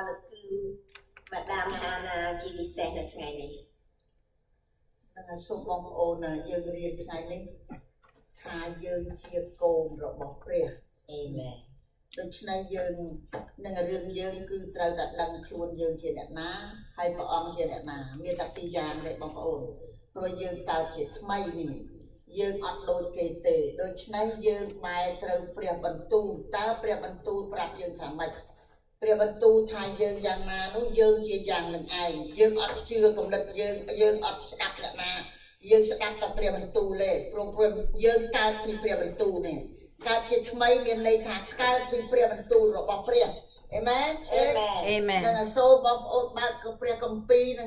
lực cứ Madame Hana chỉ đi xe được ngày này số bóng ôn dương riêng ngày này thà dương chia cồn rồi bọc rìa Amen Đôi này dương nên là riêng dương cứ trao đặt đăng luôn dương trên đẹp ná hay bỏ ông trên đẹp ná miền tập ti giang để bóng ôn rồi dương tạo chỉ thay nè dương ọt đôi kề tề đôi này dương bài trao bìa bẩn tu ta bìa bẩn tu bạc dương thả mạch bìa bẩn tu thay dương giang na nó dương chia giang mình ai dương ọt chưa cầm đợt dương ọt đạp đẹp ná dương sẽ đạp tập bìa bẩn tu lệ pro dương cao thì bìa bẩn tu nè cao chỉ thay miền này thả cao thì bìa bẩn tu rồi bọc bìa Amen Amen nên là số bóng ôn ba cái bìa cầm pi nè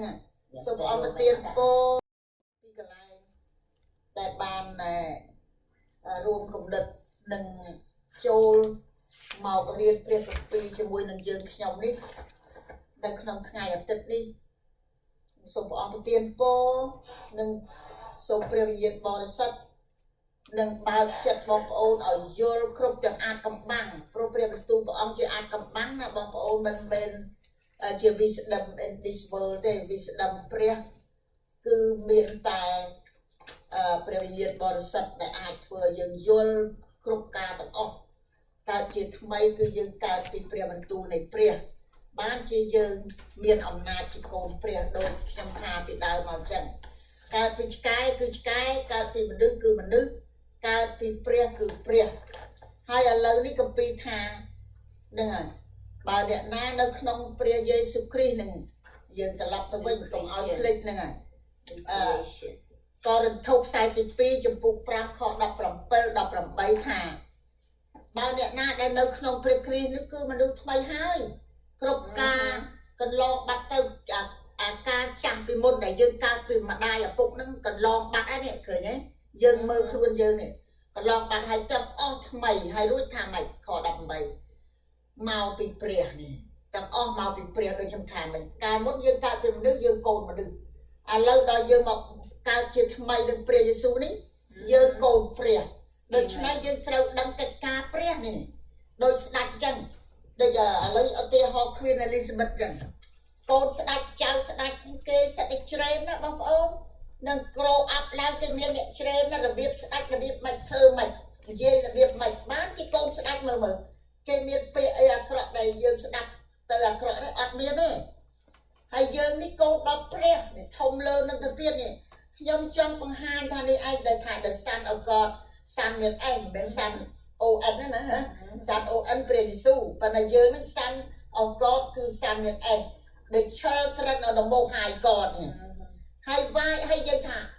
số bóng cái tiền po tại ban này rùm cùng đợt nâng châu màu cái viên bìa cầm pi cho mùi nâng dương nhom ní đang không ngày ở tết đi số bóng cái tiền po nâng số bìa viên bò sắt nâng bao chặt bóng ôn ở vô khúc chẳng ai cầm băng pro bìa tu bóng ông chưa ai cầm băng là bóng ôn mình bên chưa wisdom in this world để wisdom bìa cứ miền tài bìa viên bò sắt để ai vừa dừng vô khúc ca tận ốc ta chỉ thay cứ dừng ta bị bìa tu này bìa bán chỉ dừng miền ông na chỉ còn bìa đôi trong hà bị đau màu chân ta bị cái cứ cái ta bị mình đưa cứ mình đưa cao pi bria cứ bria hai ở lâu ní cầm pi tha nè bà điện na nó không bria Giêsu Christ nè dương ta lập tới với một công áo click nè còn thuộc sai thì pi chụp bục pram kho đập rầm bay thà bà điện na đây nó không bria Christ nó cứ mà được thay hai cột ca cần lo bắt tới ca chẳng pi môn đại dương ca pi mà đai ở bụng nó cần lo bắt ấy nè khởi nhé dương mơ luôn dương này còn lòng bạn hay tập mày hay đuôi thà mày khó đập mày màu bị bìa này tập màu bị bìa đôi trong thà mình cài mốt dương cài từ nước dương cồn mà đừng lâu đó dương một cài chuyện mày đừng bìa Giêsu ní dương cồn bìa đôi này dương trâu đâm cái ca bìa này đôi sạch chân bây giờ lấy ở tia họ khuyên Elizabeth rằng con sẽ đặt cháu sẽ đặt kê sẽ đặt trên đó bóng ôm nâng grow up lao cái miệng nhẹ trên nó là biết sạch là biết mạch thơ mạch dê là biết mạch bán cái con sạch mờ cái miệng pe cọ này dương sạch từ cọ đấy ọt miệng đấy hay dương đi con đọc pre để thông lơ nâng thực tiên này nhom trong bằng hai thằng đi anh để thả the son of God son miệng anh bên son o n nữa hả son o n pre Giêsu và là dương nó son of God cứ son miệng anh để children ở đồng mô hài God này hay vai hay dân thả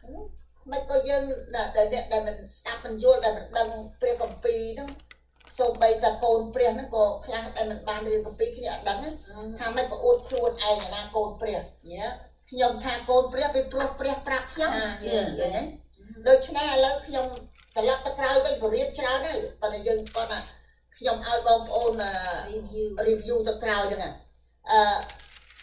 mấy cô dân là để mình đạp mình vô để mình đăng pre cầm pi đó số bây giờ cồn pre nó có khá để mình ban pre cầm pi khi họ đăng á thà mấy cô ôn khuôn ai là cồn pre nhom thà cồn pre bị pro pre prap nhom vậy đấy đôi khi này là nhom cái lắc cái cào cái riết trao đấy còn là dân con à nhom ao bom ôn review cái cào chẳng à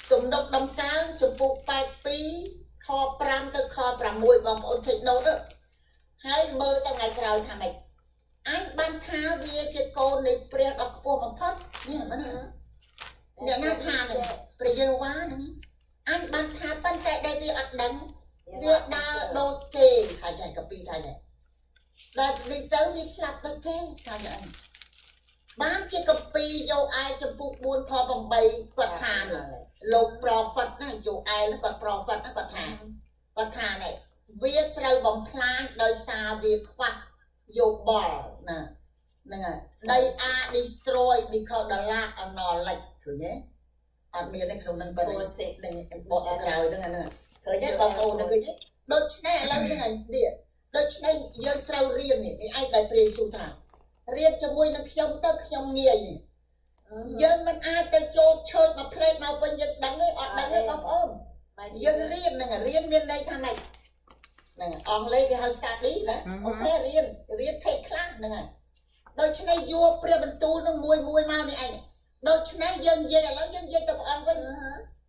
tụm đốc đâm cao chụp bục bài pi kho pram tới kho pram mùi vòng ôn thịt nốt đó hai mơ tao ngày cào thằng mày anh ban tha về cho cô này pre đọc po mà thoát nhỉ mà nè na tha này pre dơ quá nữa anh ban tha ban tại đây đi ăn đánh việc đa đô kê thay chạy cà pi thay này là đi tới đi slap tới kê thay này bán cái cà pi vô ai cho bục buôn kho bằng bay quạt thà này lục profit này dù ai nó còn profit nó còn thà này việc trâu bóng plan đời xa việc khoa dù bỏ nè đây destroy because the lack of knowledge thử nhé miền này không nâng bật bỏ cái rào nữa nè thử nhé bóng ồn nó cứ nhé đôi này là cái này điện đôi này dân trâu riêng này ai đại pre su thả riêng cho môi nó khiông tớ khiông nghề này dân mình ai tới chỗ chơi mà play mà bên dân đắng ấy bóng ôm dân riêng nè riêng bên đây thằng này nè on lấy cái house start đi đó ok riêng take class nè đôi khi này vua pre bên tu nó mùi mau này anh đôi khi này dân dây tập on với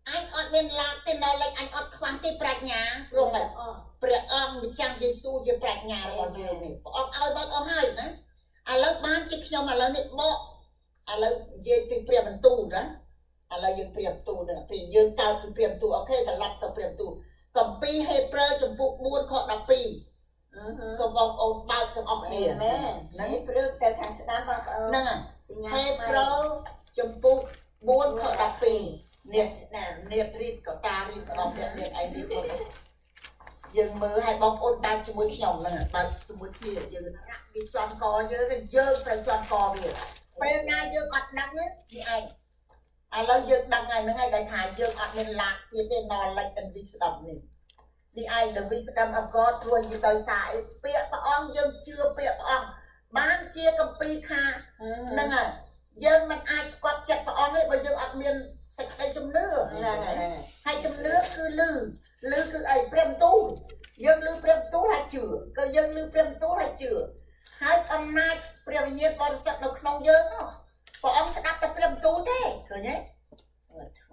anh ọt bên lạc tên nào lại anh ọt khoa cái prạch nhà rồi mà pre on bị trang Giêsu về prạch nhà rồi này on ao bao on hai nữa lớp bán chiếc nhau mà lớn này bộ lớp dây bị pre bên tu đó ឥឡូវយើងព្រៀបទូនឹងពីយើងតើពីព្រៀបទូអូខេត្រឡប់ទៅព្រៀបទូកំពីហេព្រើរចំពុក4ខ12សូមបងប្អូនបើកទាំងអស់គ្នាមែននេះព្រឹកទៅខាងស្ដាំបងប្អូន ហ្នឹង សញ្ញា ហេព្រើរចំពុក4ខ12នេះ ស្ដាំ នេះរៀបក៏តារៀបរបស់អ្នកនេះឯងរៀបមកយើងមើលឲ្យបងប្អូនបើកជាមួយខ្ញុំហ្នឹងបើកជាមួយគ្នាយើងវាជន់កយើងយើងត្រូវជន់កវាពេលណាយើងអត់ដឹងនេះឯងឥឡូវយើងដឹងហើយហ្នឹងហើយដែលថាយើងអត់មានឡាកទៀតទេ knowledge and wisdom នេះឯង the wisdom of God ព្រោះនិយាយដោយសារពាក្យព្រះអង្គយើងជឿពាក្យព្រះអង្គបានជាគម្ពីរថាហ្នឹងហើយយើងមិនអាចផ្គត់ចិត្តព្រះអង្គទេបើយើងអត់មានសេចក្តីជំនឿហើយជំនឿគឺលឺគឺអីព្រាមទូលយើងលឺព្រាមទូលហើយជឿគឺយើងលឺព្រាមទូលហើយជឿហើយអំណាចព្រះវិញ្ញាណបរិសុទ្ធនៅក្នុងយើងព្រះអង្គស្ដាប់តែព្រាមទូលទេឃើញទេ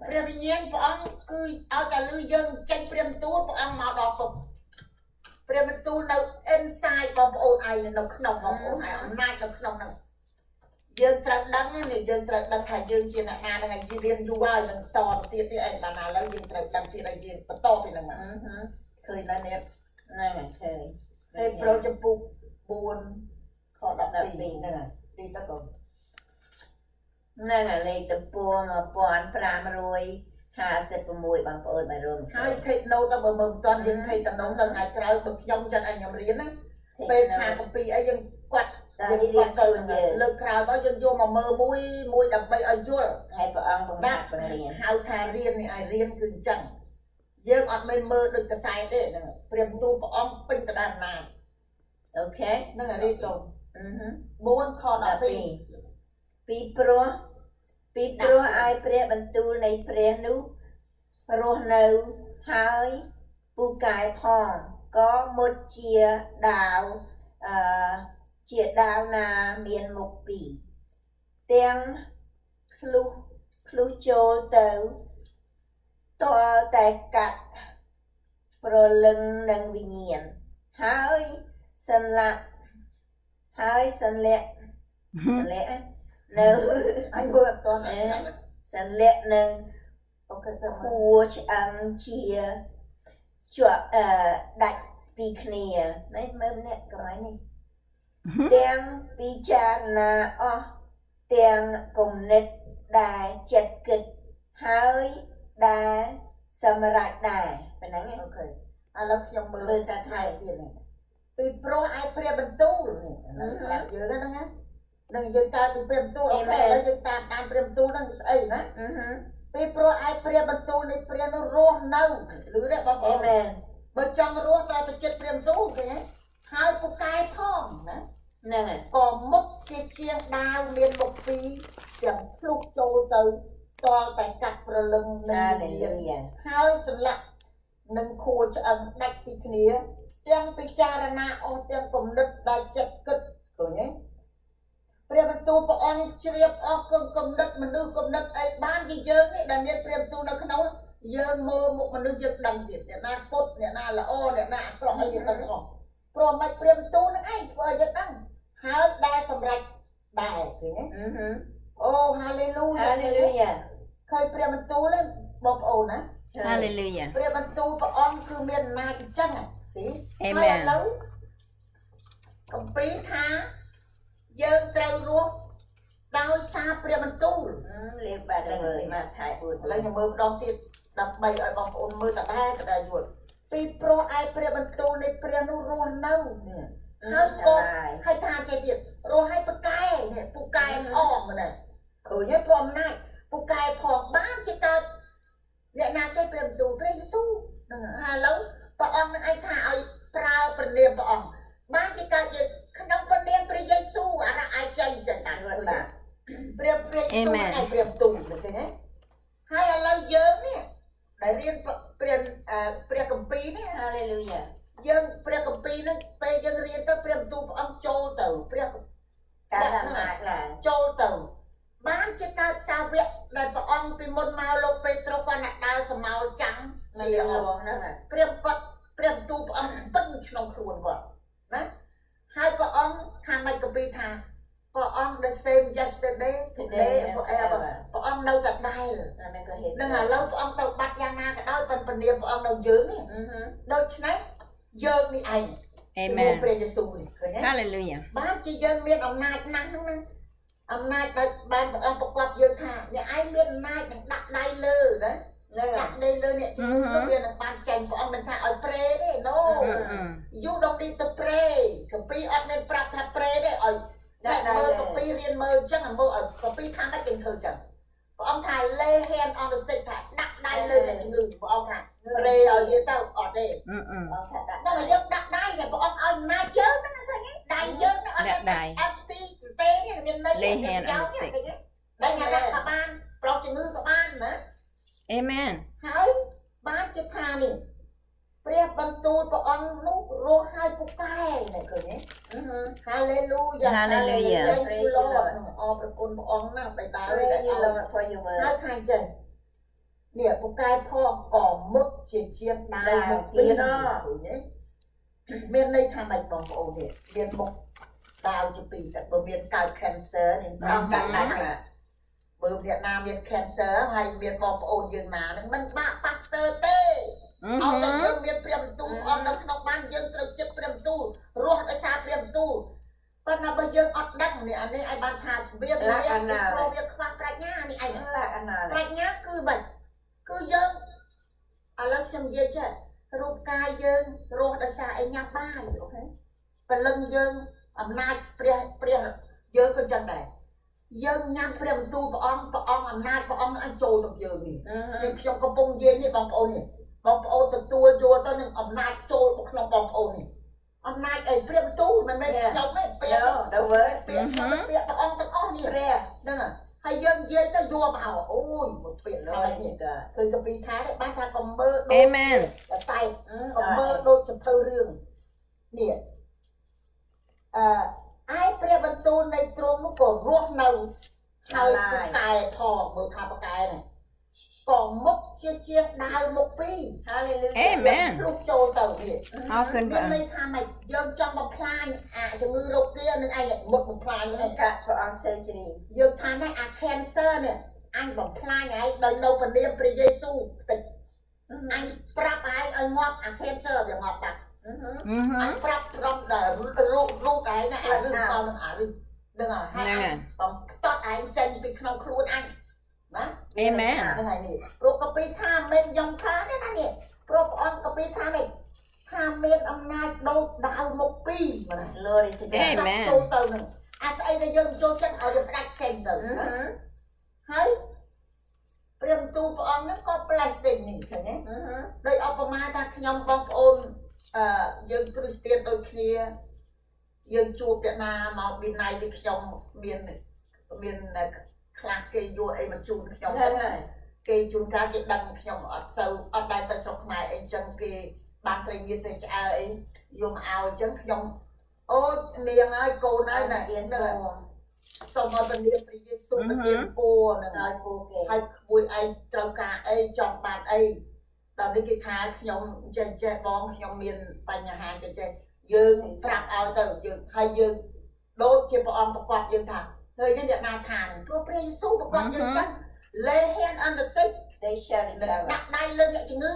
ព្រះវិញ្ញាណព្រះអង្គគឺឲ្យតែលឺយើងចេញព្រាមទូលព្រះអង្គមកដល់ពុកព្រាមទូលនៅ inside បងប្អូនឯងនៅក្នុងបងប្អូនឯងអំណាចនៅក្នុងហ្នឹងយើងត្រូវដឹងនេះយើងត្រូវដឹងថាយើងជាអ្នកណាហ្នឹងហើយរៀនយូរហើយនឹងតទៅទៀតទេឯងដល់ណាឥឡូវយើងត្រូវដឹងទៀតឲ្យយើងបន្តពីហ្នឹងមកឃើញដែរនេះហ្នឹងឃើញហេព្រើរចំពុក4ខ12ហ្នឹងហើយទីតើកូនហ្នឹងហើយលេខទំព័រ1556បងប្អូនបានរួមហើយ take note ទៅបើមើលមិនទាន់យើង take note ទៅថ្ងៃក្រោយបើខ្ញុំចឹងឲ្យខ្ញុំរៀនណាពេលថាកពីអីយើងគាត់យើងគាត់ទៅលើកក្រោយមកយើងយកមកមើលមួយដើម្បីឲ្យយល់ហើយព្រះអង្គបង្ហាត់បង្រៀនហៅថារៀននេះឲ្យរៀនគឺអញ្ចឹងយើងអត់មែនមើលដូចកសែតទេហ្នឹងព្រាមទូលព្រះអង្គពេញទៅដល់អំណាចអូខេហ្នឹងហើយរៀបទៅ4ខ12ពីព្រោះឲ្យព្រះបន្ទូលនៃព្រះនោះរស់នៅហើយពូកែផងក៏មុតជាដាវជាដាវណាមានមុខពីរទាំងឃ្លុះចូលទៅតលតែកាត់ប្រលឹងនឹងវិញ្ញាណហើយសន្លាក់នៅអញមើលអត់តន់សន្លាក់នឹងអូខេទៅខួរឆ្អឹងជាជាប់ដាច់ពីគ្នានេះមើលនេះកន្លែងនេះទាំងពិចារណាអស់ទាំងគំនិតដែលចិត្តគិតហើយដែលសម្រេចដែរប៉ុណ្ណឹងអូខេឥឡូវខ្ញុំមើលសាថៃទៀតនេះពីព្រោះឯព្រះបន្ទូលនេះហ្នឹងយើងហ្នឹងណានឹងយើងកើតពីព្រះបន្ទូលអូខេឥឡូវយើងតាមដានព្រះបន្ទូលហ្នឹងស្អីណាពីព្រោះឯព្រះបន្ទូលនៃព្រះនោះរស់នៅឬទេបងប្អូនបើចង់រស់ត្រូវទៅចិត្តព្រះបន្ទូលឃើញទេហើយពូកែផងណាហ្នឹងហើយក៏មុខជាងដាវមានមុខពីរទាំងភ្លុកចូលទៅតលតែកាត់ប្រលឹងនឹងហើយសម្លាក់នឹងខួរឆ្អឹងដាច់ពីគ្នាទាំងពិចារណាអស់ទាំងគំនិតដែលចិត្តគិតឃើញទេព្រះបន្ទូលព្រះអង្គជ្រាបអស់គំនិតមនុស្សគំនិតអីបានជាយើងនេះដែលមានព្រះបន្ទូលនៅក្នុងយើងមើលមុខមនុស្សយើងដឹងទៀតអ្នកណាពុតអ្នកណាល្អអ្នកណាអាក្រក់អីយើងដឹងអស់ព្រោះមិនព្រះបន្ទូលនឹងឯងធ្វើឲ្យយើងដឹងហើយដែលសម្រេចដែរឃើញទេអូហាឡេលូយ៉ាឃើញព្រះបន្ទូលទេបងប្អូនណាហាឡេលូយ៉ាព្រះបន្ទូលព្រះអង្គគឺមានអំណាចអញ្ចឹងស៊ីហើយឥឡូវកំពីថាយើងត្រូវរស់ដោយសារព្រះបន្ទូលលេខបាទមកថៃ4ឥឡូវខ្ញុំមើលម្ដងទៀតដើម្បីឲ្យបងប្អូនមើលតដែរយល់ពីព្រោះឯព្រះបន្ទូលនៃព្រះនោះរស់នៅនេះហើយក៏ឲ្យថាទៀតរស់ឲ្យពូកែនេះពូកែផងណាឃើញទេព្រមណាស់ពូកែផងបានជាកើតអ្នកណាគេព្រះបន្ទូលព្រះយេស៊ូវហ្នឹងហើយឥឡូវព្រះអង្គនឹងឯងថាឲ្យប្រើព្រះនាមព្រះអង្គបានជាកើតយើងក្នុងព្រះនាមព្រះយេស៊ូវអារ៉ាចេញចឹងតាមបាទព្រះយេស៊ូវឯងព្រះបន្ទូលឃើញទេហើយឥឡូវយើងនេះដែលរៀនព្រះគម្ពីរនេះហាឡេលូយ៉ាយើងព្រះគម្ពីរហ្នឹងពេលយើងរៀនទៅព្រះបន្ទូលព្រះអង្គចូលទៅព្រះការអំណាចឡើងចូលទៅបានជាកើតសាវកដែលព្រះអង្គពីមុនមកលោកពេត្រុសគាត់អ្នកដើរសមោលចាំងនៅលើហ្នឹងព្រះគាត់ព្រះបន្ទូលព្រះអង្គពេញក្នុងខ្លួនគាត់ណាហើយព្រះអង្គខាងម៉េចគម្ពីរថា ព្រះអង្គ the same yesterday today and forever ព្រះអង្គនៅតែដែរ អានេះក៏ហេតុ នឹងឥឡូវព្រះអង្គទៅបាត់យ៉ាងណាក៏ដោយប៉ុន្តែនាមព្រះអង្គនៅយើងនេះដូច្នេះយើងនេះឯង Amen ព្រះយេស៊ូវនេះឃើញទេ Hallelujah បានជាយើងមានអំណាចណាស់ហ្នឹងណាអំណាចដែលបានព្រះអង្គប្រកបយើងថាអ្នកឯងមានអំណាចនឹងដាក់ដៃលើណាដាក់ដៃលើអ្នកជំងឺនោះវានឹងបានចេញព្រះអង្គមិនថាឲ្យប្រេទេ no you don't need to pray កពីអត់មានប្រាប់ថាប្រេទេឲ្យតែមើលកពីរៀនមើលអញ្ចឹងមើលឲ្យកពីថាម៉េចយើងធ្វើអញ្ចឹងព្រះអង្គថា lay hand on the sick ថាដាក់ដៃលើអ្នកជំងឺព្រះអង្គថាប្រេឲ្យវាទៅអត់ទេ អង្គថាដាក់ ដល់យើងដាក់ដៃតែព្រះអង្គឲ្យអំណាចយើងហ្នឹងឃើញទេដៃយើងហ្នឹងអត់មានអត់ទីទេនេះមានន័យ Lay hand on the sick ដៃណាក៏បានប្រុសជំងឺក៏បានណា Amen ហើយបានជាថានេះព្រះបន្ទូលព្រះអង្គនោះរស់ឲ្យពូកែនេះឃើញទេ Hallelujah Hallelujah ព្រះលោកអរប្រគុណព្រះអង្គណាស់បិតា Praise you Lord for your ហើយ word ថាអញ្ចឹងនេះពូកែផងក៏មុតជាជាងដើមមកទៀតឃើញទេមានន័យថាម៉េចបងប្អូននេះមានមុខដាវជាពីរតែបើមានកើត cancer នេះប្រងកាត់ដែរបើអ្នកណាមាន cancer ហើយមានបងប្អូនយើងណានឹងមិនបាក់ pastor ទេអត់តែយើងមានព្រះបន្ទូលអត់នៅក្នុងបានយើងត្រូវចិត្តព្រះបន្ទូលរស់ដោយសារព្រះបន្ទូលប៉ុន្តែបើយើងអត់ដឹងនេះអានេះឲ្យបានថាវាព្រោះវាខ្វះប្រាជ្ញានេះឯង ឡាអាណា ប្រាជ្ញាគឺបាច់គឺយើងឥឡូវខ្ញុំនិយាយចេះរូបកាយយើងរស់ដោយសារអីញ៉ាំបាយអូខេពលឹងយើងអំណាចព្រះយើងក៏ចឹងដែរយើងញ៉ាំព្រះបន្ទូលព្រះអង្គអំណាចព្រះអង្គឲ្យចូលទៅយើងនេះខ្ញុំកំពុងនិយាយនេះបងប្អូននេះបងប្អូនទទួលយកទៅនឹងអំណាចចូលមកក្នុងបងប្អូននេះអំណាចអីព្រះបន្ទូលមិនមែនខ្ញុំទេព្រះ the word ព្រះព្រះអង្គទាំងអស់នេះ ព្រះ ហ្នឹងហើយយើងនិយាយទៅយកមកអូយមកពាក្យឡើយនេះគឺកពីថាដែរបានថាកុំមើលដូច Amen សែកកុំមើលដូចសភៅរឿងនេះឯព្រះបន្ទូលនៃទ្រង់នោះក៏រស់នៅហើយប្រកែផងមើលថាប្រកែនេះក៏មុខជាដាវមុខពីរ Hallelujah Amen លុបចូលទៅនេះ អរគុណ មាន ព្រះ ន័យថាម៉េចយើងចង់បំផ្លាញជំងឺរោគទានឹងឯងមុខបំផ្លាញហ្នឹង កាត់ព្រះអង្គ surgery យើងថានេះcancer នេះអញបំផ្លាញហើយដោយនៅព្រះនាមព្រះយេស៊ូវតិចអញប្រាប់ហើយឲ្យងាប់cancer វាងាប់បាត់អញប្រាប់ក្រុមដែលរូបឯងណារឿងតនឹងរឿងដឹងហើយបំផ្ទាត់ឯងចេញពីក្នុងខ្លួនអញណា Amen ហ្នឹងហើយនេះព្រោះកពីថាមិនខ្ញុំថាទេណានេះព្រោះព្រះអង្គកពីថានេះថាមានអំណាចដូរដាវមុខពីរណា glory to God Amen ចូលទៅនឹងអាស្អីដែលយើងចូលចិត្តឲ្យយើងផ្ដាច់ចេញទៅណាហើយព្រះបន្ទូលព្រះអង្គហ្នឹងក៏ blessing នេះឃើញទេដោយឧបមាថាខ្ញុំបងប្អូនយើងគ្រីស្ទានដូចគ្នាយើងជួបអ្នកណាមកពីណៃពីខ្ញុំមានខ្លះគេយកអីមកជូនខ្ញុំហ្នឹងគេជួនកាលគេដឹងខ្ញុំអត់សូវអត់ដែរទៅស្រុកខ្មែរអីចឹងគេបានត្រីមានត្រីឆ្អើអីយកមកឲ្យចឹងខ្ញុំអូនាងហើយកូនហើយណាហ្នឹងសូមឲ្យពលាព្រះយេស៊ូវពលាពូហ្នឹងឲ្យពូគេហើយក្មួយឯងត្រូវការអីចង់បានអីដល់នេះគេថាខ្ញុំចេះបងខ្ញុំមានបញ្ហាចេះយើងប្រាប់ឲ្យទៅយើងហើយយើងដូចជាព្រះអង្គប្រកបយើងថាហើយនេះអ្នកណាខានព្រោះព្រះយេស៊ូវប្រកបយើងចឹង lay hand on the sick they shall recover ដាក់ដៃលើអ្នកជំងឺ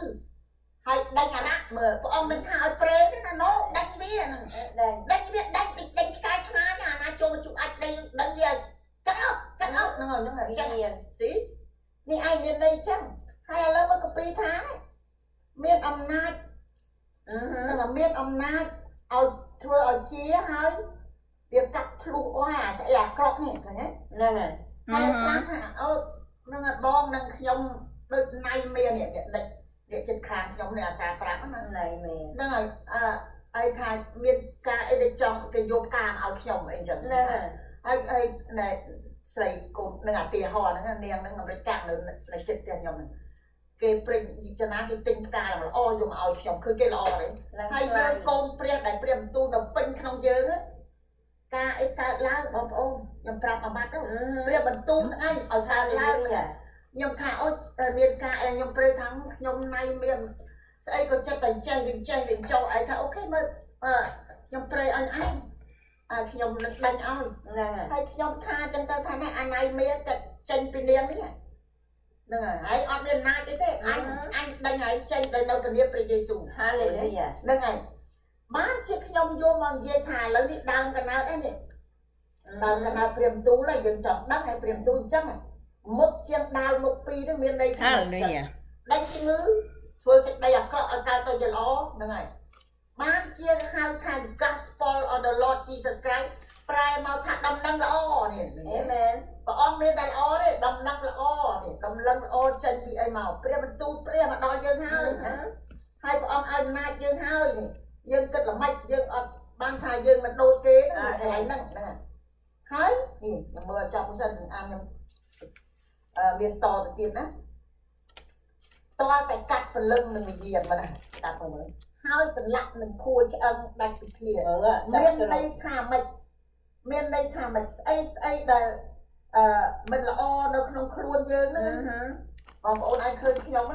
ហើយដេញអារ៉ាក់មើលព្រះអង្គមិនថាឲ្យប្រេទេណាណូដេញវាហ្នឹងដេញវាដេញឆ្កែឆ្មាញអាណាចូលមកជួបអាចដេញវាកាត់អត់ហ្នឹងហើយចឹងស៊ីនេះឯងមានន័យចឹងហើយឥឡូវមកកពីថាមានអំណាចហ្នឹងមានអំណាចឲ្យធ្វើឲ្យជាហើយវាកាត់ភ្លុះអស់អាស្អីអាក្រក់នេះឃើញទេហ្នឹងហើយខ្លះថាអូនឹងបងនឹងខ្ញុំដូចណៃមាននេះអ្នកចិត្តខាងខ្ញុំនេះអាសាប្រាប់ណាណៃមានហ្នឹងហើយឲ្យថាមានការអីដែលចង់គេយកការមកឲ្យខ្ញុំអីចឹងហ្នឹងហើយណែស្រីកូននឹងអាទាហរណ៍ហ្នឹងនាងហ្នឹងអាមេរិកនៅចិត្តផ្ទះខ្ញុំហ្នឹងគេព្រិញចំណាគេទិញផ្កាល្អយកមកឲ្យខ្ញុំគឺគេល្អទេហើយយើងកូនព្រះដែលព្រះបន្ទូលនៅពេញក្នុងយើងការអីកើតឡើងបងប្អូនខ្ញុំប្រាប់មួយម៉ាត់ទៅព្រះបន្ទូលហ្នឹងឯងឲ្យកើតឡើងខ្ញុំថាអូមានការអីខ្ញុំព្រៃថាខ្ញុំណៃមានស្អីក៏ចិត្តតែចេះវិញចូលឯងថាអូខេមើលខ្ញុំព្រៃអញឯង ខ្ញុំនឹងដេញឲ្យ ហ្នឹងហើយ ហើយខ្ញុំថាចឹងទៅថាណាអាណៃមានតែចេញពីនាងនេះហ្នឹងហើយអត់មានអំណាចអីទេអញដេញឲ្យចេញទៅនៅព្រះព្រះយេស៊ូវ Hallelujah ហ្នឹងហើយបានជាខ្ញុំយកមកនិយាយថាឥឡូវនេះដើមកណើតឯនេះដើមកណើតព្រាមទូលហើយយើងចង់ដឹងហើយព្រាមទូលអញ្ចឹងមុខជាងដាវមុខពីរហ្នឹងមានន័យថា Hallelujah. ដេញជំងឺធ្វើសេចក្តីអាក្រក់ឲ្យកើតទៅជាល្អហ្នឹងហើយបានជាហៅថា Gospel of the Lord Jesus Christ ប្រែមកថាដំណឹងល្អនេះ Amen ព្រះអង្គមានតែល្អទេដំណឹងល្អនេះដំណឹងល្អចេញពីអីមកព្រះបន្ទូលព្រះមកដល់យើងហើយណាហើយព្រះអង្គឲ្យអំណាចយើងហើយនេះយើងគិតល្មិចយើងអត់បានថាយើងមិនដូចទេណាកន្លែងហ្នឹងហ្នឹងហើយនេះមើលចាប់មុនសិនទាំងអានខ្ញុំមានតទៅទៀតណាតតែកាត់ព្រលឹងនឹងវិញ្ញាណមកណាកាត់ទៅមើលហើយសន្លាក់នឹងខួរឆ្អឹងដាច់ពីគ្នា មានន័យថាម៉េចមានន័យថាម៉េចស្អីដែលមិនល្អនៅក្នុងខ្លួនយើងហ្នឹងបងប្អូនអាចឃើញខ្ញុំ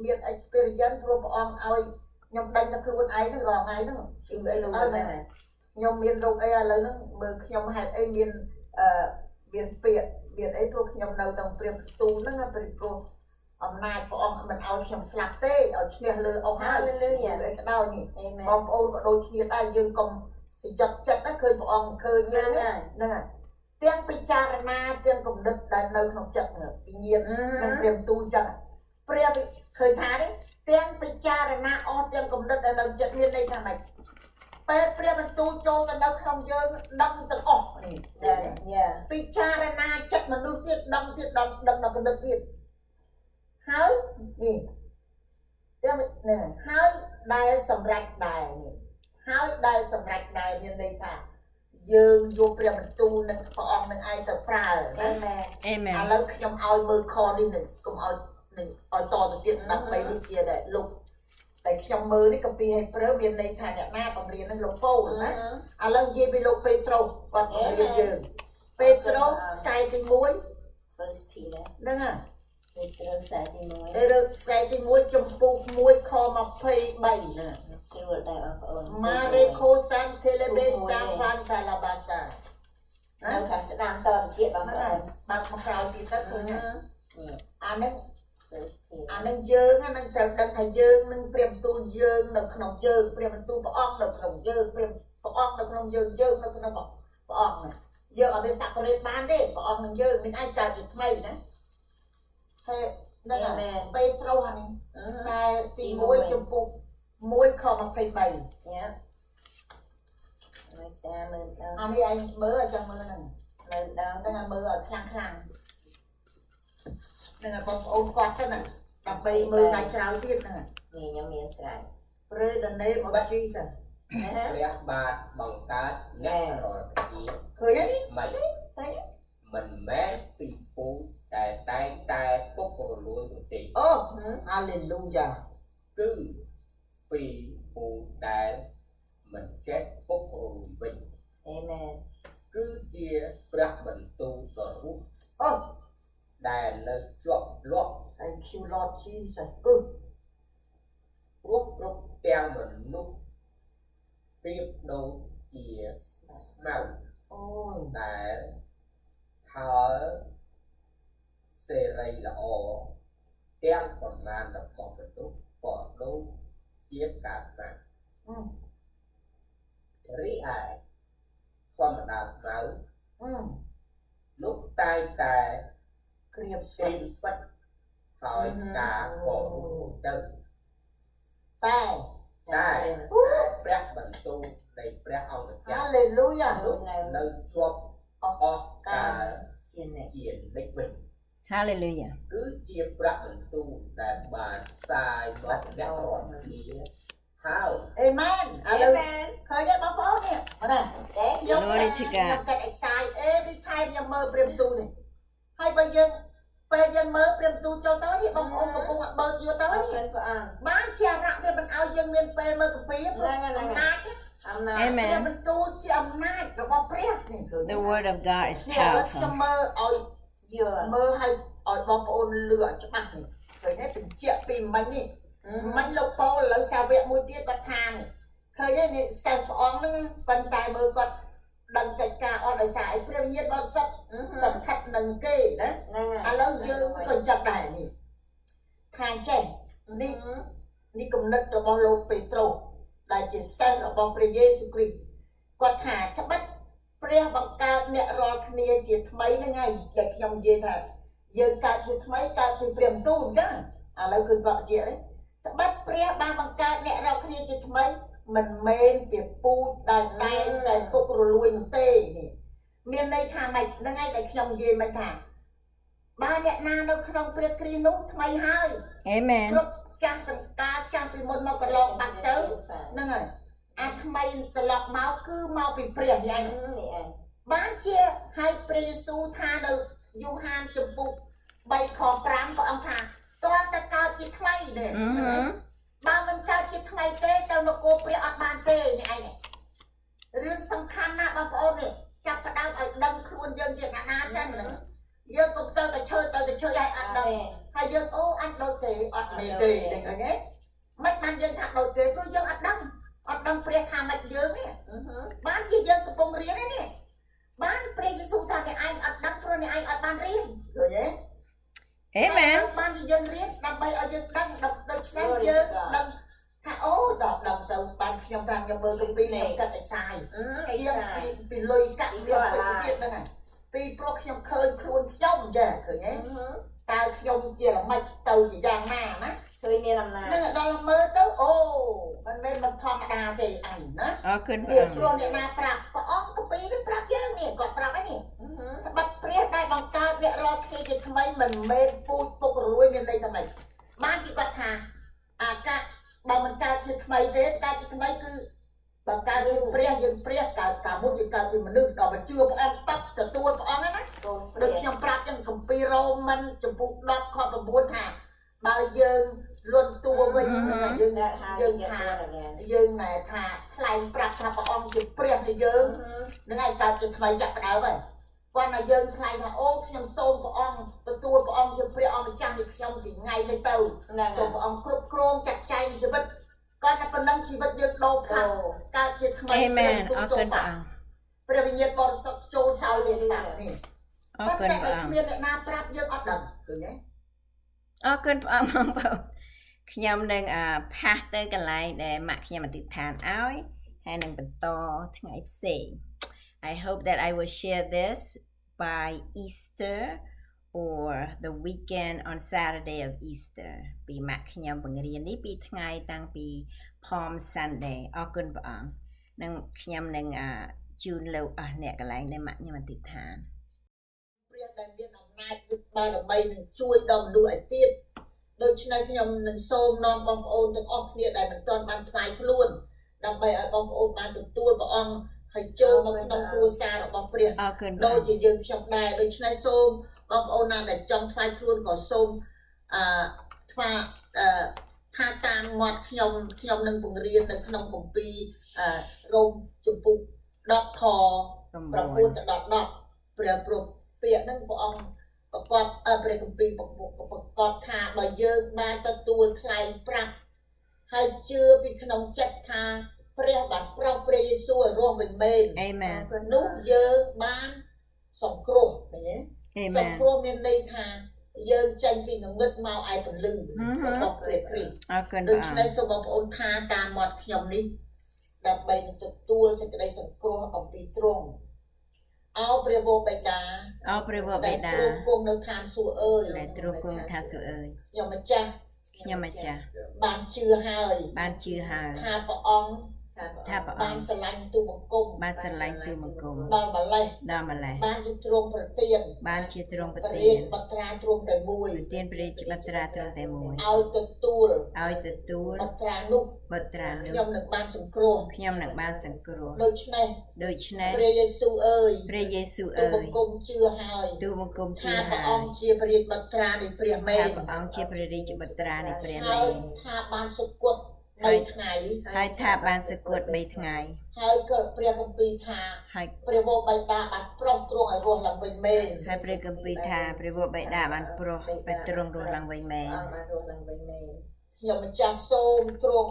មាន experience ព្រោះព្រះអង្គឲ្យខ្ញុំដេញនៅខ្លួនឯងហ្នឹងរាល់ថ្ងៃហ្នឹងគឺអីលោកហ្នឹងខ្ញុំមានរោគអីឥឡូវហ្នឹងមើលខ្ញុំហេតុអីមានមានពាក្យមានអីព្រោះខ្ញុំនៅក្នុងព្រាមទូលហ្នឹងព្រោះអំណាចព្រះអង្គមិនឲ្យខ្ញុំស្លាប់ទេឲ្យឈ្នះលើអស់ហើយអីក៏ដោយនេះបងប្អូនក៏ដូចគ្នាដែរយើងកុំសយត់ចិត្តណាឃើញព្រះអង្គឃើញយើងហ្នឹងហើយទាំងពិចារណាទាំងគំនិតដែលនៅក្នុងចិត្តវិញ្ញាណនិងព្រាមទូលចឹងព្រះឃើញថាទេទាំងពិចារណាអស់ទាំងគំនិតដែលនៅចិត្តមានន័យថាម៉េចពេលព្រះបន្ទូលចូលទៅនៅក្នុងយើងដឹងទាំងអស់នេះពិចារណាចិត្តមនុស្សទៀតដឹងទៀតដឹងដល់គំនិតទៀតហើយនេះទាំងនេះហើយដែលសម្រេចដែរនេះហើយដែលសម្រេចដែរមានន័យថាយើងយកព្រះបន្ទូលនឹងព្រះអង្គនឹងឯងទៅប្រើណា Amen. ឥឡូវខ្ញុំឲ្យមើលខនេះនឹងកុំឲ្យឲ្យតទៅទៀតដើម្បីនេះជាដែលលោកតែខ្ញុំមើលនេះកាពីឲ្យប្រើមានន័យថាអ្នកណាបង្រៀននឹងលោកប៉ូលណាឥឡូវនិយាយពីលោកពេត្រុសគាត់បង្រៀនយើងពេត្រុសខ្សែទី1 First Peter ហ្នឹងហើយ Peter ខ្សែទី1 ខ្សែទី1ចំពោះ1ខ23ណា ស្រួលដែរបងប្អូន Mareko San Telebe San Pantalabasa នៅខាងស្ដាំតទៅទៀតបងប្អូន បាត់មកក្រោយទៀតទៅឃើញណា នេះ អានឹង First Peter អានឹងយើងហ្នឹងត្រូវដឹងថាយើងនឹងព្រាមទូលយើងនៅក្នុងយើងព្រាមទូលព្រះអង្គនៅក្នុងយើងព្រាមព្រះអង្គនៅក្នុងយើងយើងនៅក្នុងព្រះអង្គយើងអត់មានសាក់ប្រេតបានទេព្រះអង្គនឹងយើងនឹងអាចកើតជាថ្មីណាហើយហ្នឹងហើយពេត្រុសអានេះខ្សែទី1ចំពោះ1ខ23 ញ៉ាមើលតាមមើលដល់ អានេះឯងមើលឲ្យចាំមើលហ្នឹង មើលដល់ ហ្នឹងមើលឲ្យខ្លាំងហ្នឹងហើយបងប្អូនគាត់ទៅណាដើម្បីមើលថ្ងៃក្រោយទៀតហ្នឹង នេះខ្ញុំមានស្រែក Pray the name of Jesus ព្រះបាទបង្កើតអ្នករាល់គ្នា ឃើញទេ មិន ឃើញទេ មិនមែនពីពូតែតែងតែពុករលួយនោះទេ អូ Hallelujah គឺពីពូដែលមិនចេះពុករលួយវិញ Amen គឺជាព្រះបន្ទូលដ៏រស់ អូ ដែលនៅជាប់លាប់ Thank you Lord Jesus ព្រោះគ្រប់ទាំងមនុស្សប្រៀបដូចជាស្មៅ អូយ ដែលហើយសេរីល្អទាំងប៉ុន្មានរបស់មនុស្សក៏ដូចជាការស្មារតីរីឯធម្មតាស្មៅនោះតែងតែ ក្រៀប ស្រីស្វិតហើយការក៏ទៅ តែ តែព្រះបន្ទូលនៃព្រះអង្គម្ចាស់ Hallelujah នៅជាប់អស់កាល ជានិច្ច ជានិច្ចវិញ Hallelujah. គឺជាប្រាក់បន្ទូលដែលបានផ្សាយមកអ្នករាល់គ្នាហើយ Amen ឥឡូវឃើញទេបងប្អូននេះមើលណាខ្ញុំ Glory to ខ្ញុំ God. កាត់ excite every time ខ្ញុំមើលព្រាមទូលនេះហើយបើយើងពេលយើងមើលព្រាមទូលចូលទៅនេះបងប្អូនកំពុងបើកយល់ទៅ អរ នេះ គុណព្រះអង្គ បានជាអរៈវាមិនឲ្យយើងមានពេលមើលកាពីព្រោះអំណាច អំណាច ព្រះបន្ទូលជាអំណាចរបស់ព្រះនេះឃើញ The word of God is នេះឥឡូវខ្ញុំ powerful. មើលឲ្យ យល់ មើលឲ្យបងប្អូនលឺឲ្យច្បាស់នេះឃើញទេបញ្ជាក់ពីមិញនេះមិញលោកប៉ូលឥឡូវសាវកមួយទៀតគាត់ថានេះឃើញទេនេះសិស្សព្រះអង្គហ្នឹងប៉ុន្តែមើលគាត់ ដឹងកិច្ចការអត់ដោយសារអីព្រះវិញ្ញាណបរិសុទ្ធសង្ខិតនឹងគេណា ហ្នឹងហើយ ឥឡូវយើងក៏ចាប់ដែរនេះខាងចេះនេះគំនិតរបស់លោកពេត្រុសដែលជាសិស្សរបស់ព្រះយេស៊ូវគ្រីស្ទគាត់ថាត្បិតព្រះបង្កើតអ្នករាល់គ្នាជាថ្មីហ្នឹងហើយដែលខ្ញុំនិយាយថាយើងកើតជាថ្មីកើតពីព្រះបន្ទូលអញ្ចឹងឥឡូវគឺគាត់និយាយត្បិតព្រះបានបង្កើតអ្នករាល់គ្នាជាថ្មីមិនមែនពីពូជដែលតែពុករលួយនោះទេនេះមានន័យថាម៉េចហ្នឹងហើយដែលខ្ញុំនិយាយមិនថាបើអ្នកណានៅក្នុងព្រះគ្រីស្ទនោះថ្មីហើយ Amen. គ្រប់ចាស់ទាំងការចាស់ពីមុនមកកន្លងបាត់ទៅហ្នឹងហើយអាថ្មីត្រឡប់មកគឺមកពីព្រះនេះឯង នេះឯង បានជាឲ្យព្រះយេស៊ូវថានៅយូហានចំពុក3ខ5ព្រះអង្គថាតើតើកើតជាថ្មីនេះបើមិនកើតជាថ្មីទេទៅនគរព្រះអត់បានទេនេះឯងរឿងសំខាន់ណាស់បងប្អូននេះចាប់ផ្ដើមឲ្យដឹងខ្លួនយើងជាអ្នកណាសិនហ្នឹងយើងក៏ទៅតែឈើឲ្យអត់ដឹងហើយយើងអូអញដូចទេអត់មែនទេហ្នឹងហើយមិនបានយើងថាដូចទេព្រោះយើងអត់ដឹងព្រះថាម៉េចយើងនេះបានជាយើងកំពុងរៀននេះបានព្រះយេស៊ូវថាអ្នកឯងអត់ដឹងព្រោះអ្នកឯងអត់បានរៀនឃើញទេ Amen. បានជាយើងរៀនដើម្បីឲ្យយើងដឹងដូច្នេះយើងដឹងថាអូដល់ដឹងទៅបានខ្ញុំថាខ្ញុំមើលគម្ពីរខ្ញុំកាត់ឯកសារខ្ញុំពីលុយកាក់វាទៅទៀតហ្នឹងហើយពីព្រោះខ្ញុំឃើញខ្លួនខ្ញុំចាឃើញទេតើខ្ញុំជាល្មិចទៅជាយ៉ាងណាណា ឃើញមានអំណាច ហ្នឹងដល់មើលទៅអូមិនមែនមិនធម្មតាទេអញណា Good វា for ឆ្លងអ្នកណាប្រាប់ព្រះអង្គគម្ពីរនេះប្រាប់យើងនេះគាត់ប្រាប់ហ្នឹងនេះត្បិតព្រះដែលបង្កើតអ្នករាល់គ្នាជាថ្មីមិនមែនពូជពុករលួយមានន័យថាម៉េចបានគេគាត់ថាអាកាបើមិនកើតជាថ្មីទេកើតជាថ្មីគឺបើកើតពីព្រះយើងព្រះកើតកាលមុនយើងកើតពីមនុស្សដល់មកជឿព្រះអង្គតទទួលព្រះអង្គណាដូចខ្ញុំប្រាប់ចឹងគម្ពីររ៉ូមិនចំពុក10ខ9ថាបើយើងលន់តួវិញយើងថាយើងណែថាថ្លែងប្រាប់ថាព្រះអង្គជាព្រះនៃយើងនឹងឯងកើតជាថ្មីចាប់ផ្ដើមហើយគាត់ថាយើងថ្លែងថាអូខ្ញុំសូមព្រះអង្គទទួលព្រះអង្គជាព្រះអង្គម្ចាស់នៃខ្ញុំពីថ្ងៃនេះទៅសូមព្រះអង្គគ្រប់គ្រងចាត់ចែងជីវិតគាត់ថាប៉ុណ្ណឹងជីវិតយើងដូរផ្លាស់កើតជាថ្មី Amen. ព្រះវិញ្ញាណបរិសុទ្ធចូលសោយវាតាមនេះប៉ុន្តែ Good គ្មានអ្នកណាប្រាប់យើងអត់ដឹងឃើញទេ Good បងប្អូនខ្ញុំនឹងផាសទៅកន្លែងដែលម៉ាក់ខ្ញុំអធិដ្ឋានឲ្យហើយនឹងបន្តថ្ងៃផ្សេង I hope that I will share this by Easter or the weekend on Saturday of Easter ពីម៉ាក់ខ្ញុំបង្រៀននេះពីថ្ងៃតាំងពី Palm Sunday អរគុណព្រះអង្គនឹងខ្ញុំនឹងជូនលោកអស់អ្នកកន្លែងដែលម៉ាក់ខ្ញុំអធិដ្ឋាន ព្រះដែលមានអំណាចគឺបារមីនឹងជួយដល់មនុស្សឲ្យទៀតដូច្នេះខ្ញុំនឹងសូមនាំបងប្អូនទាំងអស់គ្នាដែលមិនទាន់បានថ្វាយខ្លួនដើម្បីឲ្យបងប្អូនបានទទួលព្រះអង្គហើយចូលមកក្នុងគ្រួសាររបស់ព្រះដូចជាយើងខ្ញុំដែរដូច្នេះសូមបងប្អូនណាដែលចង់ថ្វាយខ្លួនក៏សូមថ្វាយថាតាមមាត់ខ្ញុំនឹងបង្រៀននៅក្នុងគម្ពីររ៉ូមចំពុក10ខ9ដល់10ព្រះព្រោះពាក្យហ្នឹងព្រះអង្គប្រកបព្រះគម្ពីរប្រកបថាបើយើងបានទទួលថ្លែងប្រាប់ហើយជឿពីក្នុងចិត្តថាព្រះបានប្រោសព្រះយេស៊ូវឲ្យរស់វិញមែន Amen នោះយើងបានសង្គ្រោះឃើញទេសង្គ្រោះមានន័យថាយើងចេញពីងងឹតមកឯពន្លឺរបស់ព្រះគ្រីស្ទដូច្នេះសូមបងប្អូនថាតាមមាត់ខ្ញុំនេះដើម្បីនឹងទទួលសេចក្តីសង្គ្រោះអំពីទ្រង់អោព្រះវរបិតាទ្រង់គង់នៅឋានសួគ៌អើយទ្រង់គង់ឋានសួគ៌អើយខ្ញុំម្ចាស់បានជឿហើយថាព្រះអង្គបានស្រឡាញ់ទូបង្គំដល់ម្លេះបានជាទ្រង់ប្រទានព្រះរាជបត្រាទ្រង់តែមួយឲ្យទទួលបត្រានោះខ្ញុំនឹងបានសង្គ្រោះដូច្នេះព្រះយេស៊ូវអើយទូបង្គំជឿហើយថាព្រះអង្គជាព្រះរាជបត្រានៃព្រះមែនហើយថាបានសុគត3ថ្ងៃហើយថាបានសគត់3ថ្ងៃ ហើយក៏ព្រះគម្ពីរថាព្រះវរបិតាបានប្រោសទ្រង់ឲ្យរស់ឡើងវិញមែនហើយព្រះគម្ពីរថាព្រះវរបិតាបានប្រោសទ្រង់រស់ឡើងវិញមែន ខ្ញុំម្ចាស់សូមទ្រង់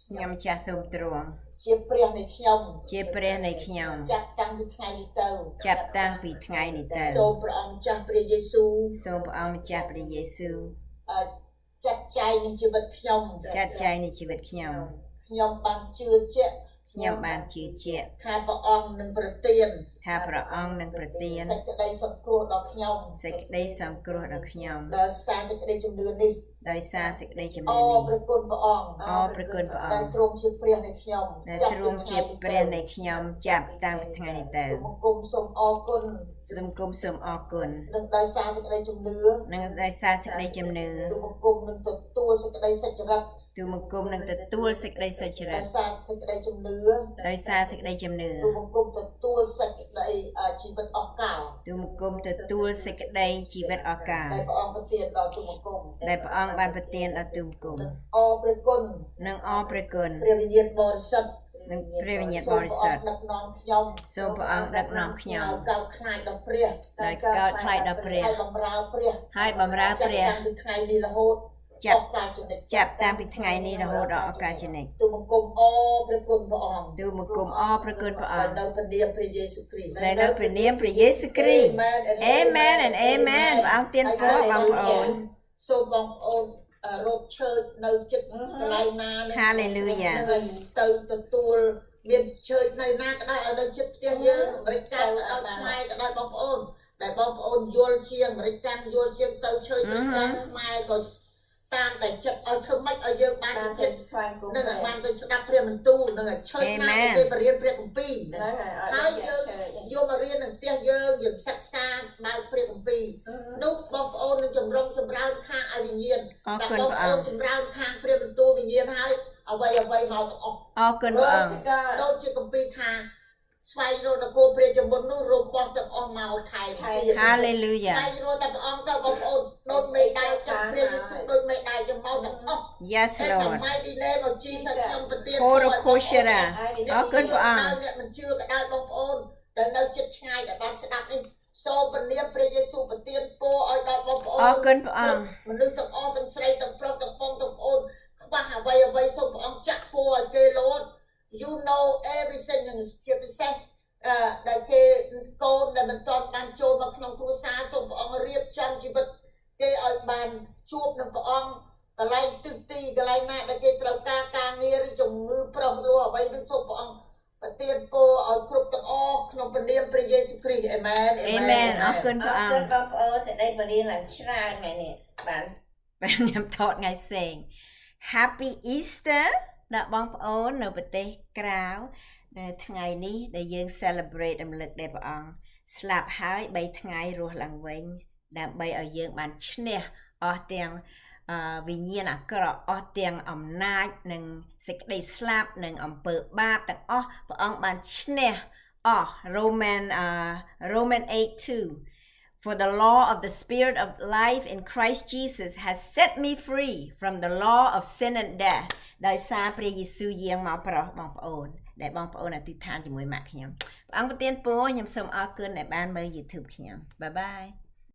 ខ្ញុំម្ចាស់សូមទ្រង់ ជាព្រះនៃខ្ញុំ ជាព្រះនៃខ្ញុំ ចាប់តាំងពីថ្ងៃនេះទៅ ចាប់តាំងពីថ្ងៃនេះទៅ សូមព្រះអង្គម្ចាស់ព្រះយេស៊ូវ សូមព្រះអង្គម្ចាស់ព្រះយេស៊ូវ ចាត់ចែងនឹងជីវិតខ្ញុំ ចាត់ចែងនៃជីវិតខ្ញុំ ខ្ញុំបានជឿជាក់ ខ្ញុំបានជឿជាក់ ថាព្រះអង្គនឹងប្រទាន ថាព្រះអង្គនឹងប្រទាន សេចក្តីសង្គ្រោះដល់ខ្ញុំ សេចក្តីសង្គ្រោះដល់ខ្ញុំ ដោយសារសេចក្តីជំនឿនេះ ដោយសារសេចក្តីជំនឿ អ នេះ រព្រះគុណព្រះអង្គ អរព្រះគុណព្រះអ ដែល ង្គ ទ្រង់ជាព្រះនៃខ្ញុំ ដែលទ្រង់ជាព្រះនៃខ្ញុំចាប់តាំងពីថ្ងៃនេះទៅ ទូបង្គំសូមអរគុណ សូមគុំសូមអរគុណ នឹងដោយសារសេចក្តីជំនឿ និងដោយសារសេចក្តីជំនឿ ទូបង្គំនឹងទទួលសេចក្តីសុចរិត ទូបង្គំនឹងទទួលសេចក្តីសុចរិ ដោយ ត សារសេចក្តីជំនឿ ដោយសារសេចក្តីជំនឿ ទូបង្គំទទួលសេចក្តីជីវិតអស់កល ទូបង្គំទទួលសេចក្តីជីវិតអកាល ដែលព្រះអង្គប្រទានដល់ទូបង្គំ ដែលព្រះអង្គបានប្រទានដល់ទូបង្គំ នឹងអរព្រះគុណ និងអរព្រះគុណ ព្រះវិញ្ញាណបរិសុទ្ធ និងព្រះវិញ្ញាណបរិសុទ្ធ ដឹកនាំខ្ញុំ សូមព្រះអង្គដឹកនាំខ្ញុំ ឲ្យកោតខ្លាចដល់ព្រះ ដោយកោតខ្លាចដល់ព្រះ ហើយបំរើព្រះ ហើយបម្រើព្រះ តាំងពីថ្ងៃនេះរហូត ចាប់ អស់ការចំណិច ចាប់តាំងពីថ្ងៃនេះរហូតដល់ឱកាសជានិច្ច ទូបង្គំអរព្រះគុណព្រះអង្គ ទូបង្គំអរព្រះគុណព្រះអ ដែល ង្គ នៅព្រះនាមព្រះយេស៊ូវគ្រីស្ទ ដែលនៅព្រះនាមព្រះយេស៊ូវគ្រីស្ទ Amen and Amen ព្រះអង្គទានពរបងប្អូន សូមបងប្អូនរកឈើនៅចិត្តកន្លែងណានឹង Hallelujah ទៅទទួលមានឈើនៅណាក៏ដោយឲ្យនៅចិត្តផ្ទះយើងអាមេរិកកាំងក៏ដោយខ្មែរក៏ដោយបងប្អូនដែលបងប្អូនយល់ជាងអាមេរិកកាំងយល់ជាងទៅឈើទៅខាងខ្មែរក៏តាមតែចិត្តឲ្យធ្វើម៉េចឲ្យយើងបាន បាន ចិត្ត ថ្វាយគុំ នឹងឲ្យបានទៅស្ដាប់ព្រះបន្ទូលនឹងឲ្យឈើណាគេបរៀនព្រះគម្ពីរ ហ្នឹងហើយ ហើយយើងយកមករៀននៅផ្ទះយើងសិក្សាបើកព្រះគម្ពីរនោះបងប្អូននឹងចម្រុងចម្រើនខាងឲ្យវិញ្ញាណ អរ តែ គុណ បង ព្រះ ប្អូ អ ន ង្គ ចម្រើនខាងព្រះបន្ទូលវិញ្ញាណហើយអ្វីមកទាំងអស់ អរគុណព្រះអង្គ ដូចជាគម្ពីរថាស្វែងរកនគរព្រះជាមុននោះរបស់ទាំងអស់មកថែមទៀត Hallelujah ស្វែងរកតែព្រះអង្គទៅបងប្អូនដូចមេដៃចាំព្រះយេស៊ូវដូចមេដៃចាំមកទាំងអស់ Yes តែ Lord ម៉ៃឌីណេរបស់ជីសាខ្ញុំប្រទាន Horo Koshara អរគុណព្រះអង្គ អ្នកមិនជឿក៏ដោយបងប្អូនដែលនៅចិត្តឆ្ងាយដែលបានស្ដាប់នេះសូមព្រះនាមព្រះយេស៊ូវប្រទានពរឲ្យដល់បងប្អូន អរគុណព្រះអង្គ មនុស្សទាំងអស់ទាំងស្រីទាំងប្រុសទាំងបងទាំងប្អូនខ្វះអ្វីសូមព្រះអង្គចាក់ពរឲ្យគេ Lord you know everything នឹងជាពិសេសដែលគេកូនដែលមិនទាន់បានចូលមកក្នុងគ្រួសារសូមព្រះអង្គរៀបចំជីវិតគេឲ្យបានជួបនឹងព្រះអង្គកន្លែងទិសទីកន្លែងណាដែលគេត្រូវការងារឬជំងឺប្រុសលោះអ្វីនឹងសូមព្រះអង្គប្រទានពរឲ្យគ្រប់ទាំងអស់ក្នុងព្រះនាមព្រះយេស៊ូវគ្រីស្ទ Amen Amen អរគុណ អ ព្រះ រ អ គុណ ង្គ បងប្អូនសេចក្តីបរិញ្ញាឡើងច្រើនថ្ងៃនេះបាន ខ្ញុំថតថ្ងៃផ្សេង Happy Easter ដល់បងប្អូននៅប្រទេសក្រៅនៅថ្ងៃនេះដែលយើង celebrate រំលឹកដែលព្រះអង្គស្លាប់ហើយ3ថ្ងៃរស់ឡើងវិញដើម្បីឲ្យយើងបានឈ្នះអស់ទាំងវិញ្ញាណអាក្រក់អស់ទាំងអំណាចនិងសេចក្តីស្លាប់និងអំពើបាបទាំងអស់ព្រះអង្គបានឈ្នះអស់ Roman 8:2 For the law of the Spirit of life in Christ Jesus has set me free from the law of sin and death ដោយសារព្រះយេស៊ូវយាងមកប្រោសបងប្អូនដែលបងប្អូនអធិដ្ឋានជាមួយម៉ាក់ខ្ញុំព្រះអង្គប្រទានពរខ្ញុំសូមអរគុណដែលបានមើល YouTube ខ្ញុំ Bye bye